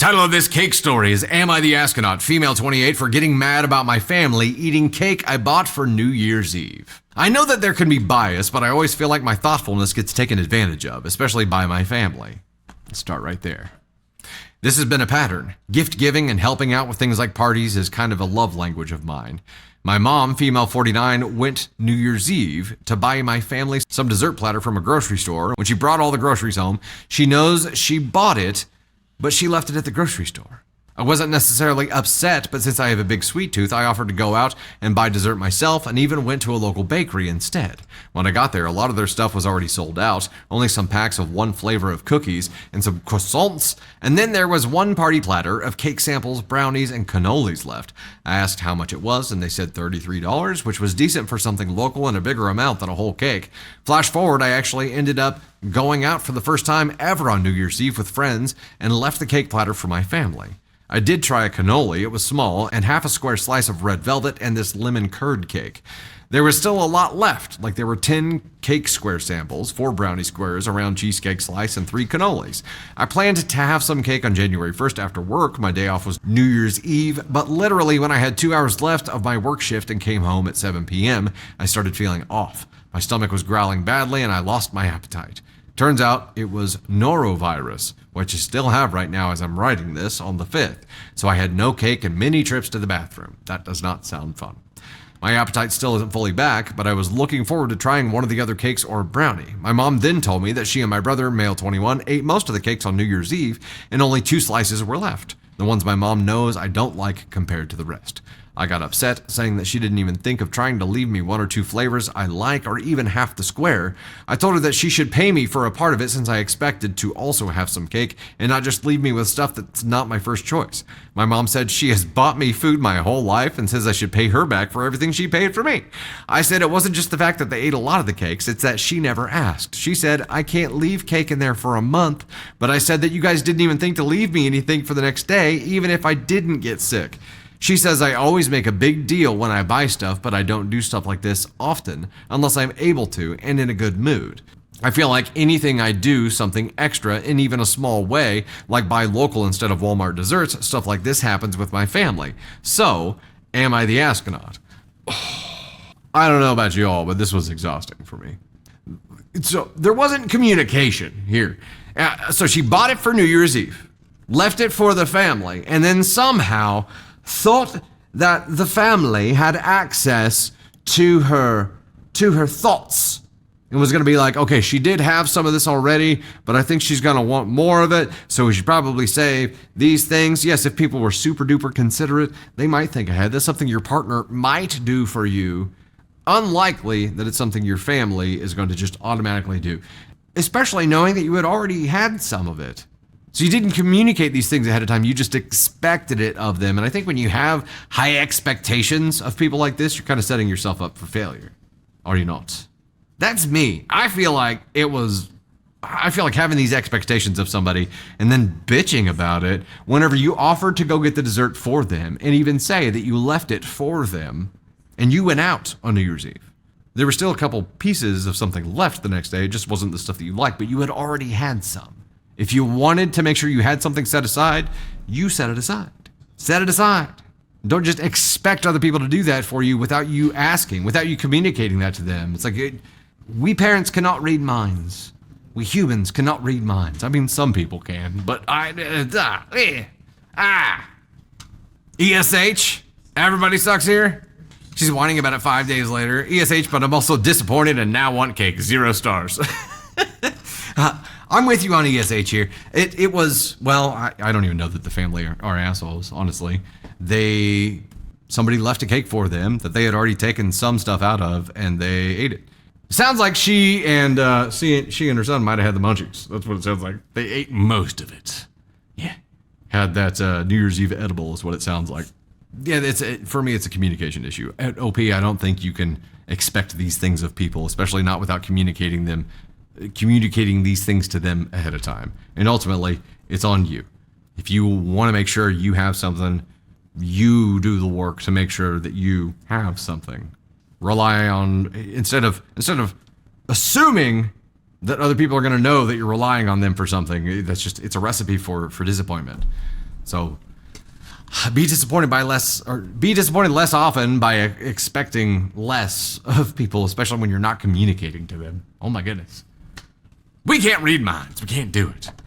Title of this cake story is Am I the Astronaut, female 28, for getting mad about my family eating cake I bought for New Year's Eve. I know that there can be bias, but I always feel like my thoughtfulness gets taken advantage of, especially by my family. Let's start right there. This has been a pattern. Gift giving and helping out with things like parties is kind of a love language of mine. My mom, female 49, went New Year's Eve to buy my family some dessert platter from a grocery store. When she brought all the groceries home, she knows she bought it, but she left it at the grocery store. I wasn't necessarily upset, but since I have a big sweet tooth, I offered to go out and buy dessert myself and even went to a local bakery instead. When I got there, a lot of their stuff was already sold out, only some packs of one flavor of cookies and some croissants, and then there was one party platter of cake samples, brownies, and cannolis left. I asked how much it was, and they said $33, which was decent for something local and a bigger amount than a whole cake. Flash forward, I actually ended up going out for the first time ever on New Year's Eve with friends and left the cake platter for my family. I did try a cannoli. It was small, and half a square slice of red velvet and this lemon curd cake. There was still a lot left, like there were 10 cake square samples, 4 brownie squares, a round cheesecake slice, and 3 cannolis. I planned to have some cake on January 1st after work. My day off was New Year's Eve, but literally when I had 2 hours left of my work shift and came home at 7 p.m., I started feeling off. My stomach was growling badly, and I lost my appetite. Turns out it was norovirus, which I still have right now as I'm writing this on the 5th. So I had no cake and many trips to the bathroom. That does not sound fun. My appetite still isn't fully back, but I was looking forward to trying one of the other cakes or a brownie. My mom then told me that she and my brother, male 21, ate most of the cakes on New Year's Eve and only 2 slices were left. The ones my mom knows I don't like compared to the rest. I got upset, saying that she didn't even think of trying to leave me 1 or 2 flavors I like or even half the square. I told her that she should pay me for a part of it since I expected to also have some cake and not just leave me with stuff that's not my first choice. My mom said she has bought me food my whole life and says I should pay her back for everything she paid for me. I said it wasn't just the fact that they ate a lot of the cakes, it's that she never asked. She said I can't leave cake in there for a month, but I said that you guys didn't even think to leave me anything for the next day, even if I didn't get sick. She says I always make a big deal when I buy stuff, but I don't do stuff like this often unless I'm able to and in a good mood. I feel like anything I do something extra in even a small way, like buy local instead of Walmart desserts, stuff like this happens with my family. So, am I the astronaut? I don't know about you all, but this was exhausting for me. So, there wasn't communication here. So she bought it for New Year's Eve, left it for the family, and then somehow thought that the family had access to her thoughts. It was going to be like, okay, she did have some of this already, but I think she's going to want more of it, so we should probably save these things. Yes, if people were super duper considerate, they might think ahead. That's something your partner might do for you. Unlikely that it's something your family is going to just automatically do, especially knowing that you had already had some of it. So you didn't communicate these things ahead of time, you just expected it of them. And I think when you have high expectations of people like this, you're kind of setting yourself up for failure. Are you not? That's me. I feel like having these expectations of somebody and then bitching about it whenever you offered to go get the dessert for them and even say that you left it for them and you went out on New Year's Eve. There were still a couple pieces of something left the next day. It just wasn't the stuff that you liked, but you had already had some. If you wanted to make sure you had something set aside, you set it aside. Set it aside. Don't just expect other people to do that for you without you asking, without you communicating that to them. It's like, we parents cannot read minds. We humans cannot read minds. I mean, some people can, but ESH, everybody sucks here. She's whining about it 5 days later. ESH, but I'm also disappointed and now want cake. 0 stars. I'm with you on ESH here. It was, well, I don't even know that the family are assholes, honestly. Somebody left a cake for them that they had already taken some stuff out of, and they ate it. Sounds like she and her son might have had the munchies. That's what it sounds like. They ate most of it. Yeah. Had that New Year's Eve edible is what it sounds like. Yeah, for me, it's a communication issue. At OP, I don't think you can expect these things of people, especially not without communicating these things to them ahead of time. And ultimately, it's on you. If you want to make sure you have something, you do the work to make sure that you have something. Rely on, instead of assuming that other people are going to know that you're relying on them for something, it's a recipe for disappointment. So be disappointed less often by expecting less of people, especially when you're not communicating to them. Oh my goodness. We can't read minds. We can't do it.